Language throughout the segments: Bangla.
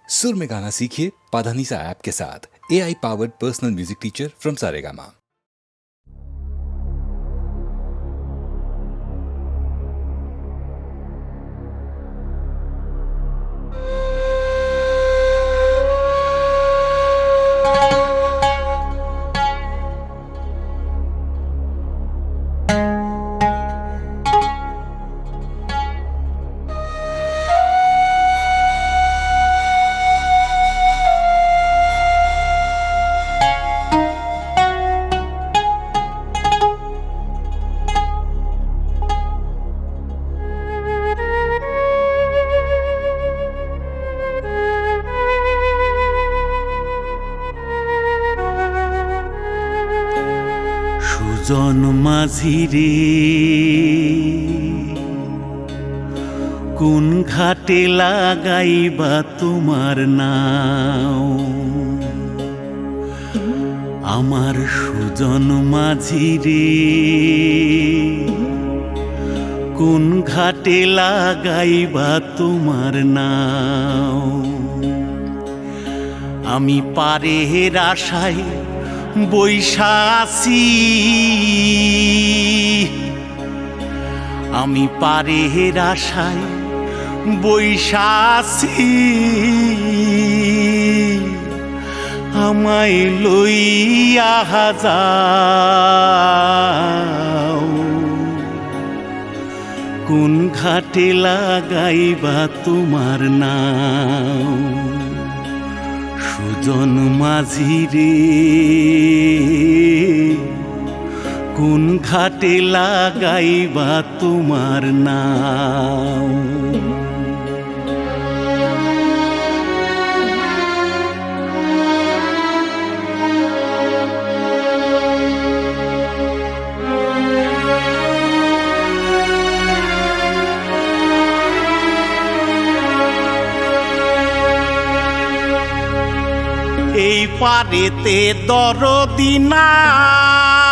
सुर में गाना सीखिए पाधानीसा ऐप के साथ। AI powered personal music teacher from Saregama. সুজন মাঝি রে কোন ঘাটে লাগাইবা তোমার নাও, আমার সুজন মাঝি রে কোন ঘাটে লাগাইবা তোমার নাও। আমি পারের আশায় বৈশা আছি, আমি পারের আশায় বৈশা আছি, আমায় লইয়া যাও কোন ঘাটে লাগাইবা তোমার নাও। সুজন মাঝি রে কোন ঘাটে লাগাইবা তোমার নাও। এই পারেতে দরদি নাই,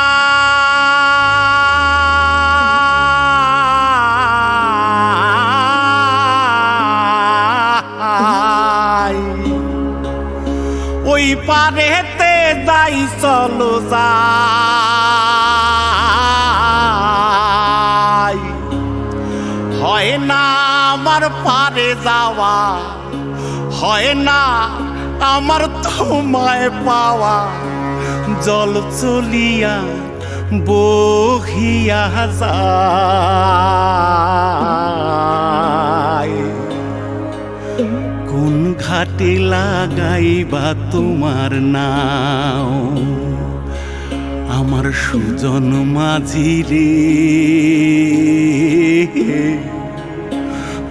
ওই পারেতে যাই চলো যাই, হয় না আমার পারে যাওয়া, হয় না আমার তোমায় পাওয়া, জল চলিয়া বহিয়া যায় কোন ঘাটে লাগাইবা তোমার নাও। আমার সুজন মাঝি রে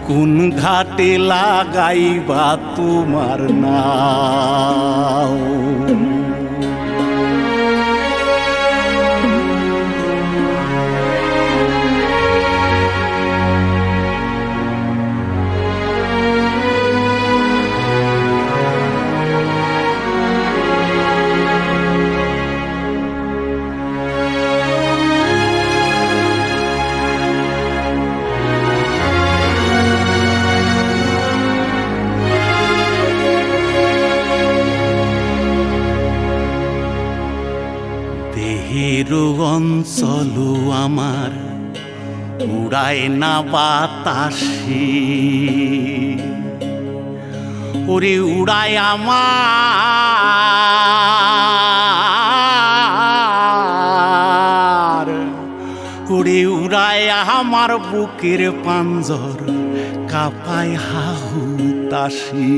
কোন ঘাটে লাগাইবা তোমার নাও। দেহেরও অঞ্চল আমার উড়ায় না বাতাসে, ওরে উড়ায় আমার, ওরে উড়ায় আমার বুকের পাঞ্জর কাঁপায় হাহুতাশি।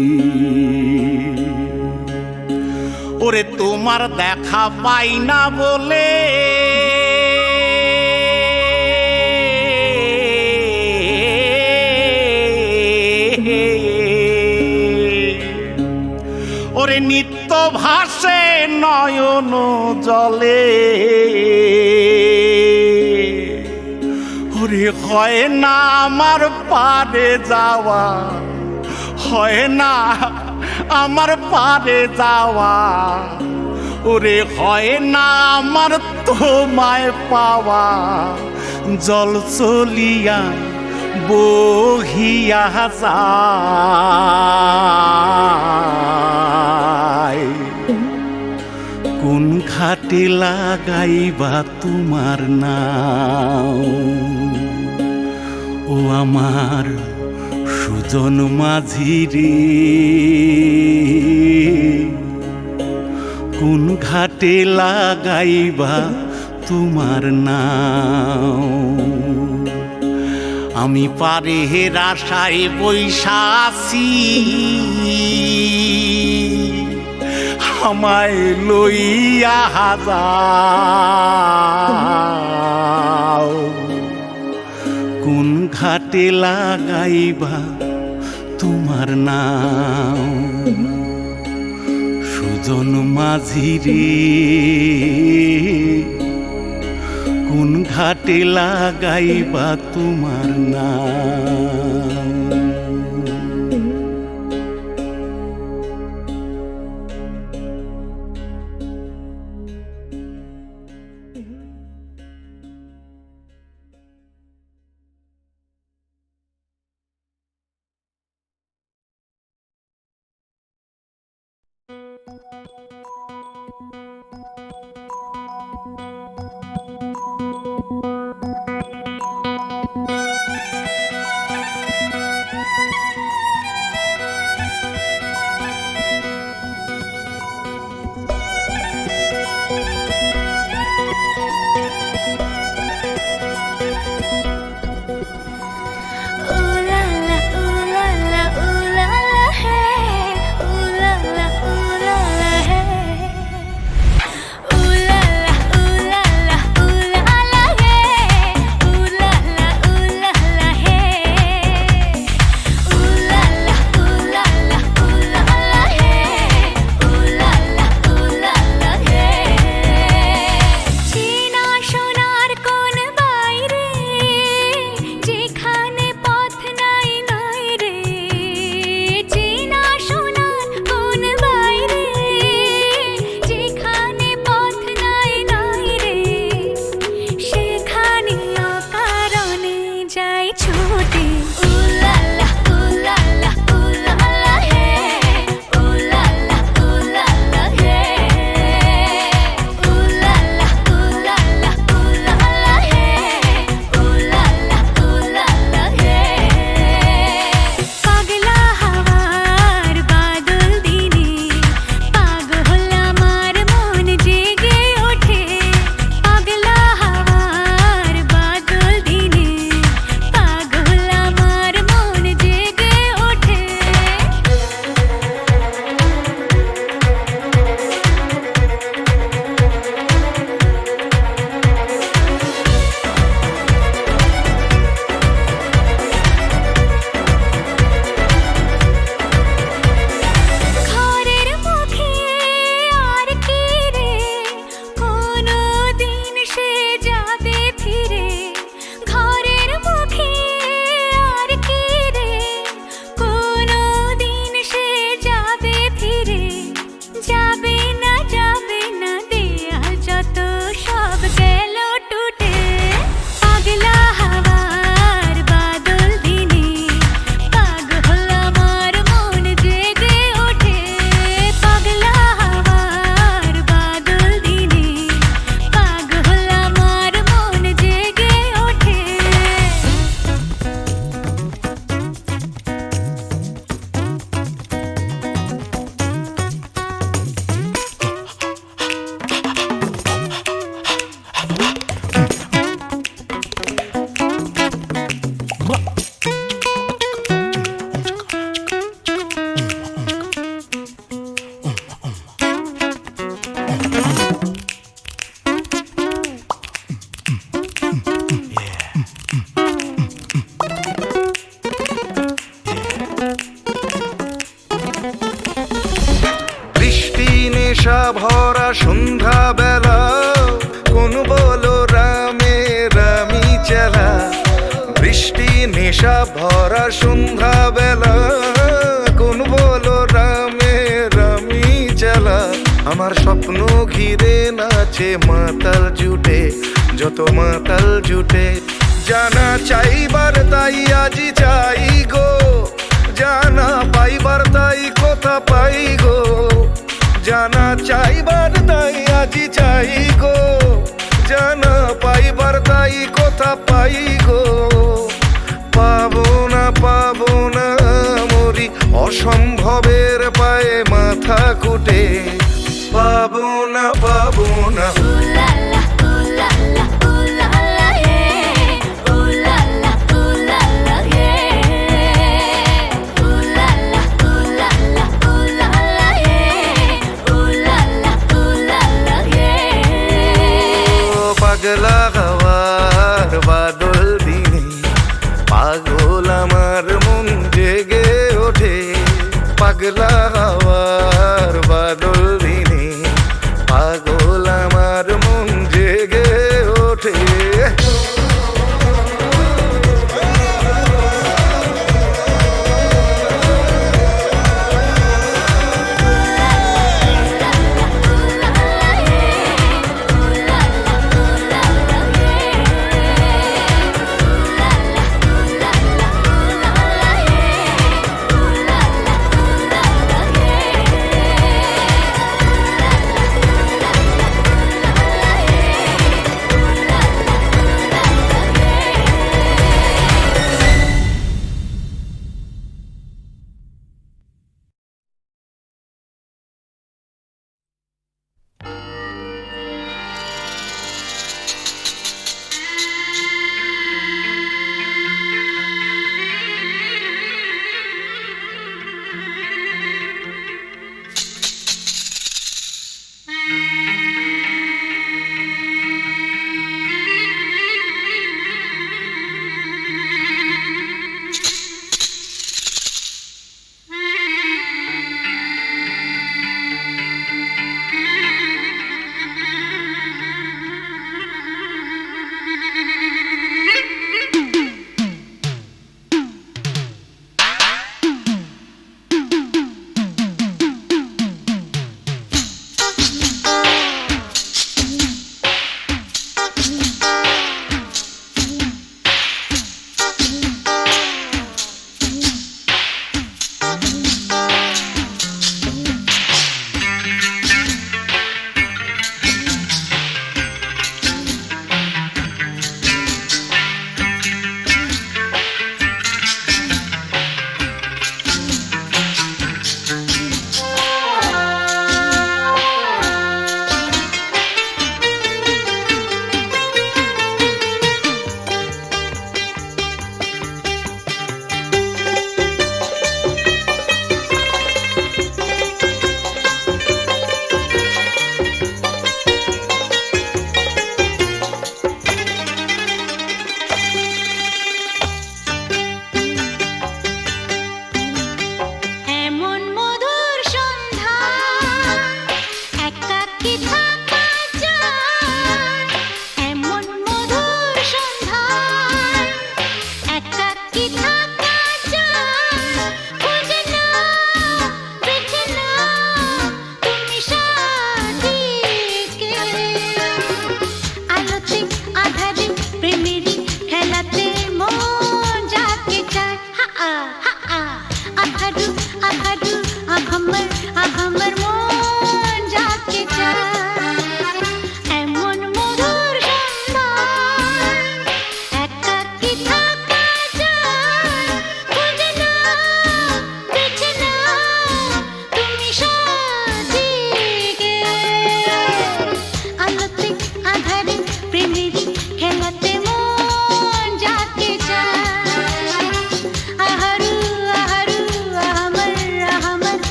ওরে তোমার দেখা পাই না বলে ওরে নিত্য ভাসে নয়ন জলে, ওরে হয় না আমার পারে যাওয়া, হয় না আমার পারে যাওয়া, ওরে হয় না আমার তোমায় পাওয়া, জল চলিয়া বহিয়া যায় ঘাটে লাগাইবা তোমার নাম ও আমার সুজন মাঝি রে কোন ঘাটে লাগাইবা তোমার নাম আমি পারে আশায় বৈশা আছি আমায় লইয়া যাও কোন ঘাটে লাগাইবা তোমার নাম সুজন মাঝি রে কোন ঘাটে লাগাইবা তোমার নাম নেশা ভরা সন্ধ্যা বেলা কোন বলো রামে রামি চেলা বৃষ্টি নেশা ভরা সন্ধ্যা বেলা কোন বলো রামে রামি চেলা আমার স্বপ্ন ঘিরে নাচে মাতাল জুটে যত মাতাল জুটে জানা চাইবার তাই আজি চাই গো জানা পাইবার তাই কথা পাই গো জানা চাইবার তাই আজি চাই গো, জানা পাইবার তাই কথা পাই গো। পাবো না মরি অসম্ভবের পায়ে মাথা কুটে। পাবো না পাগলা হওয়ার বাদল দিনে পাগল আমার মন জেগে ওঠে। পাগলা হওয়ার বাদল দিনে পাগল আমার মন জেগে ওঠে।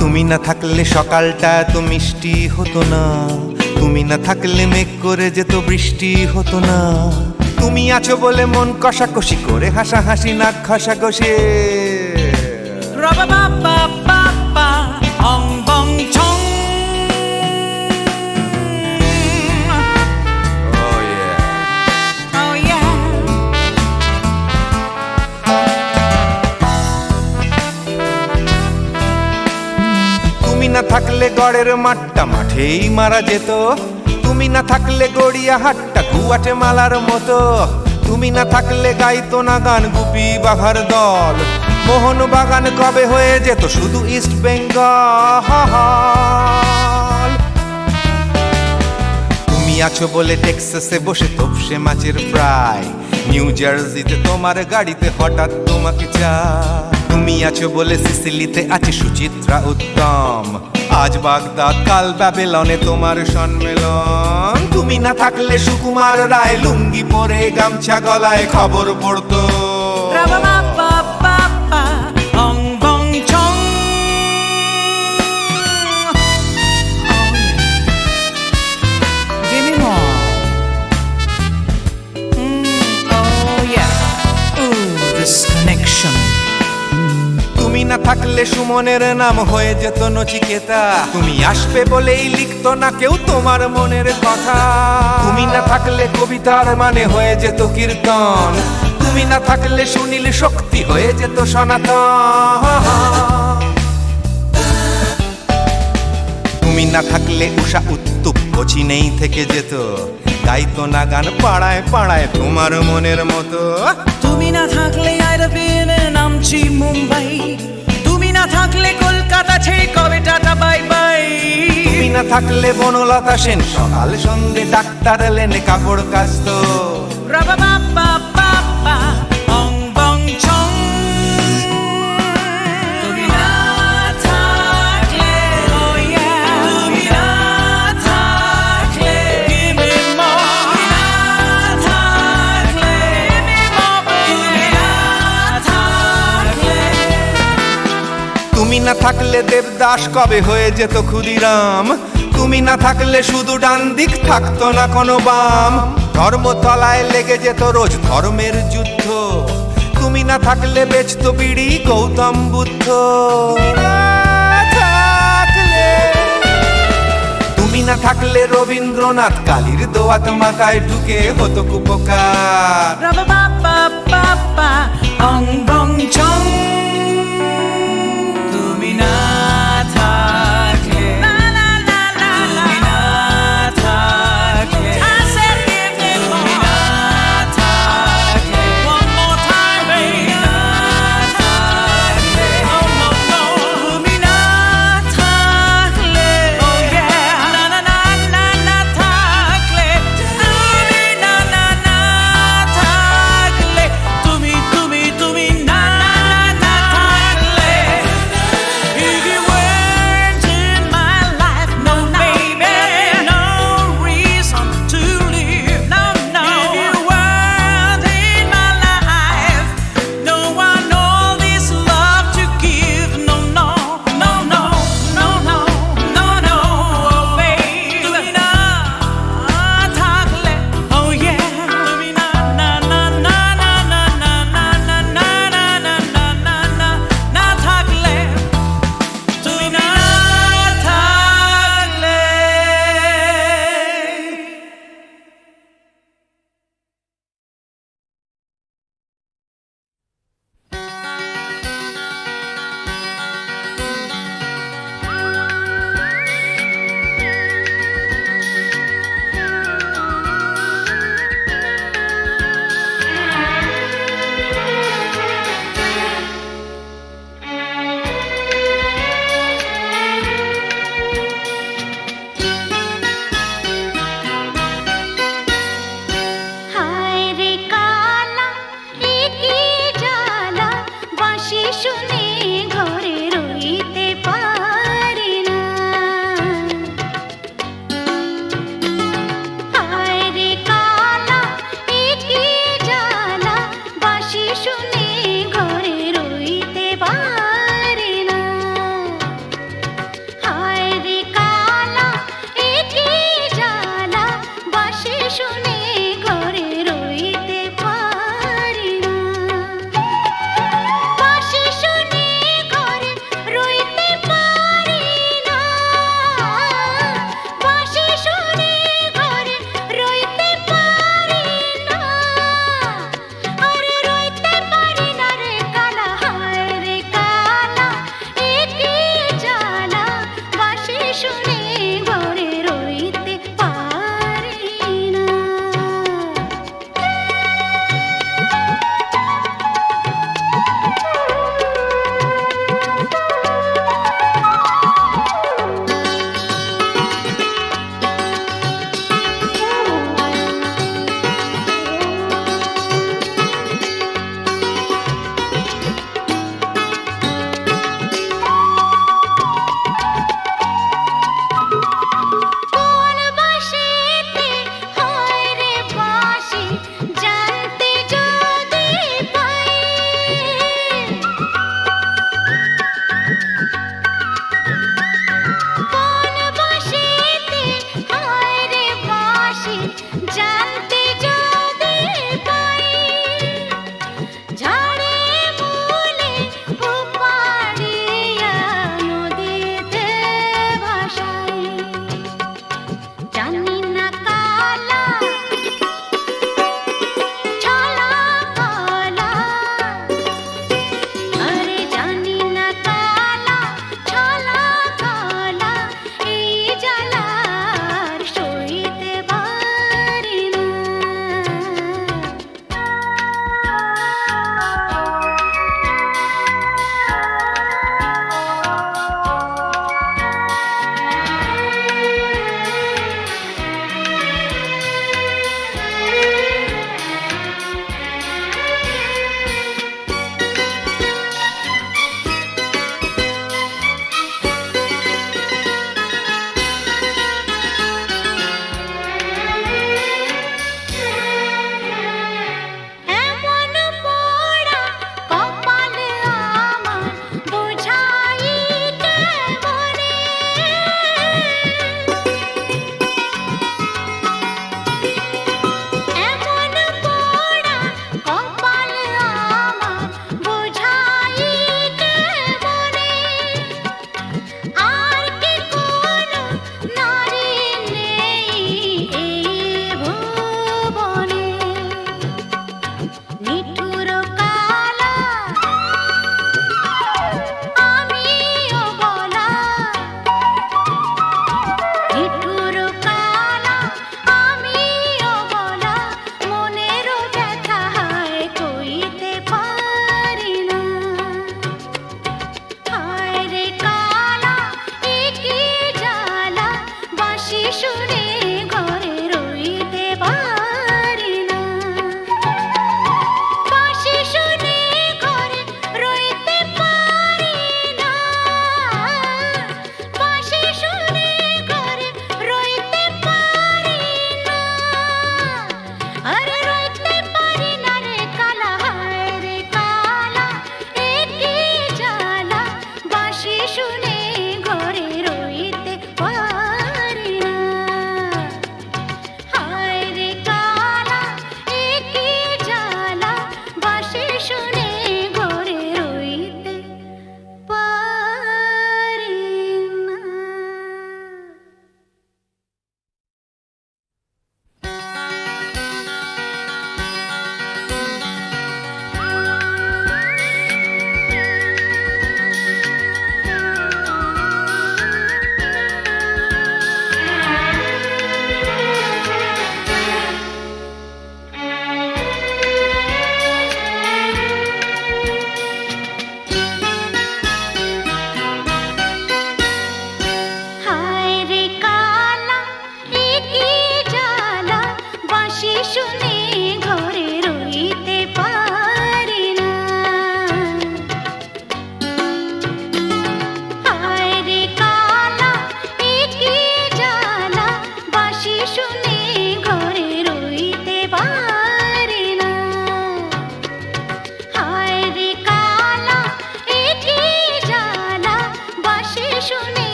তুমি না থাকলে সকালটা এত মিষ্টি হতো না, তুমি না থাকলে মেঘ করে যেত বৃষ্টি হতো না। তুমি আছো বলে মন কষাকষি করে হাসাহাসি নাক ঘষাঘষি। তুমি না থাকলে গড়ের মাঠটা মাঠেই মারা যেত, তুমি না থাকলে গড়িয়া হাটটা গুয়াটে মালার মতো। তুমি না থাকলে গাইতো না গান গুপি বাঘার দল, মোহন বাগান কবে হয়ে যেত শুধু ইস্ট বেঙ্গল। তুমি আছো বলে টেক্সাসে বসে তোপসে মাছের ফ্রাই, নিউ জার্সিতে তোমার গাড়িতে হঠাৎ তোমাকে চাই। তুমি আছো বলে সিসিলিতে আছে সুচিত্রা উত্তম, আজ বাগদাদ কাল ব্যাবিলনে তোমার সম্মেলন। তুমি না থাকলে সুকুমার রায় লুঙ্গি পরে গামছা গলায় খবর পড়তো। তুমি না থাকলে সুমনের নাম হয়ে যেত নচিকেতা, তুমি আসবে বলেই লিখতো না কেউ তোমার মনের কথা। তুমি না থাকলে কবিতার মানে হয়ে যেত কীর্তন, তুমি না থাকলে সুনীল শক্তি হয়ে যেত সনাতন। তুমি না থাকলে উষা উত্তুপ কোচিনেই থেকে যেত, গাইতো না গান পাড়ায় পাড়ায় তোমার মনের মতো। তুমি না থাকলে আইরবিনে নামছি মুম্বাই, তুমি না থাকলে কলকাতা ছেড়ে কবে টাটা বাই বাই। তুমি না থাকলে বনলতা সেন সকাল সন্ধে ডাক্তার লেনে কাপড় কাচতো। তুমি না থাকলে, তুমি না থাকলে, তুমি না থাকলে, তুমি না থাকলে। তুমি না থাকলে দেবদাস কবে হয়ে যেত ক্ষুদিরাম, তুমি না থাকলে শুধু ডান দিক থাকতো না কোনো বাম। ধর্মতলায় লেগে যেত রোজ ধর্মের যুদ্ধ, তুমি না থাকলে বেচতো বিড়ি গৌতম বুদ্ধ। তুমি না থাকলে রবীন্দ্রনাথ কালীর দোয়াত মাথায় ঢুকে হতো কুপকার। তুমি না থাকলে, তুমি না থাকলে, তুমি না থাকলে, one more time, baby. তুমি না থাকলে, oh yeah, না না না না না থাকলে, তুমি না না না থাকলে, তুমি না না না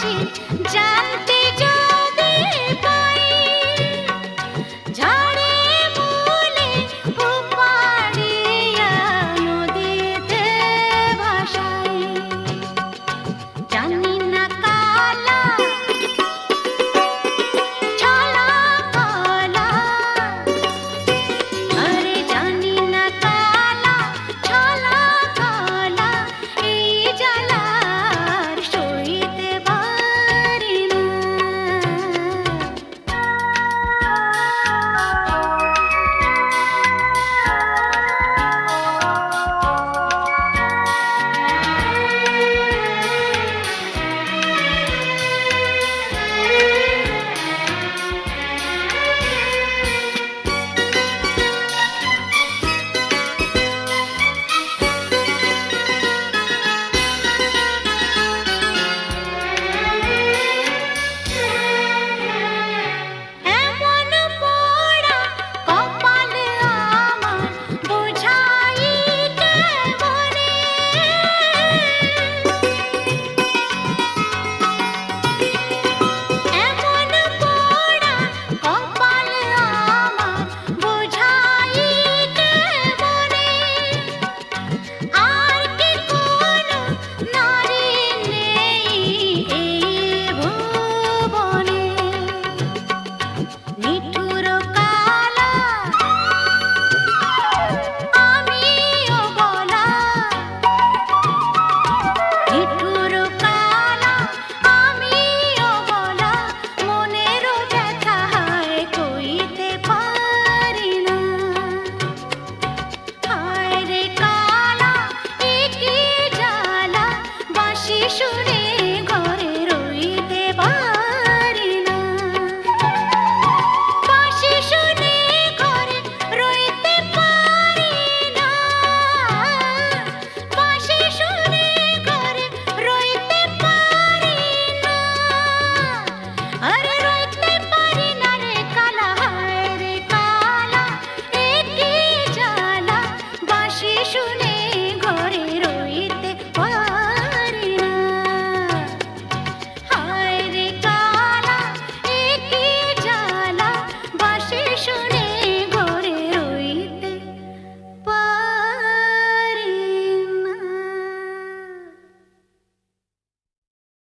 সিট জাল